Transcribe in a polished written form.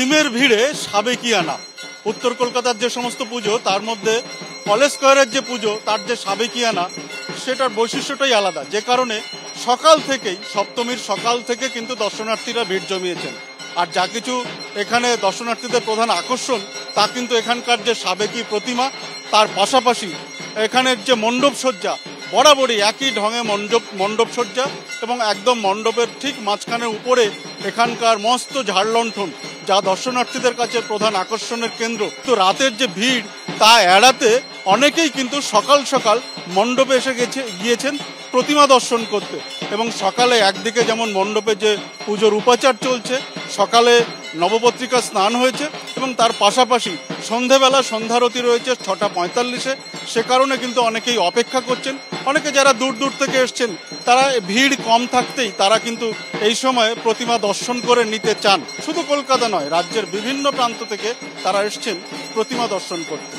থিমের ভিড়ে সাবেকিয়ানা। উত্তর কলকাতার যে সমস্ত পুজো তার মধ্যে কলেজ স্কয়ারের যে পুজো তার যে সাবেকিয়ানা সেটার বৈশিষ্ট্যটাই আলাদা, যে কারণে সকাল থেকেই সপ্তমীর সকাল থেকে কিন্তু দর্শনার্থীরা ভিড় জমিয়েছেন। আর যা কিছু এখানে দর্শনার্থীদের প্রধান আকর্ষণ তা কিন্তু এখানকার যে সাবেকি প্রতিমা, তার পাশাপাশি এখানের যে মণ্ডপ সজ্জা বরাবরই একই ঢঙে মণ্ডপ সজ্জা, এবং একদম মণ্ডপের ঠিক মাঝখানে উপরে এখানকার মস্ত ঝাড়লণ্ঠন, যা দর্শনার্থীদের কাছে প্রধান আকর্ষণের কেন্দ্র। তো রাতের যে ভিড় তা এড়াতে অনেকেই কিন্তু সকাল সকাল মণ্ডপে এসে গিয়েছেন প্রতিমা দর্শন করতে। এবং সকালে একদিকে যেমন মণ্ডপে যে পুজোর উপাচার চলছে, সকালে নবপত্রিকা স্নান হয়েছে, এবং তার পাশাপাশি সন্ধেবেলা সন্ধ্যারতি রয়েছে 6:45-এ। সে কারণে কিন্তু অনেকেই অপেক্ষা করছেন। অনেকে যারা দূর দূর থেকে এসছেন তারা ভিড় কম থাকতেই তারা কিন্তু এই সময় প্রতিমা দর্শন করে নিতে চান। শুধু কলকাতা নয়, রাজ্যের বিভিন্ন প্রান্ত থেকে তারা এসছেন প্রতিমা দর্শন করতে।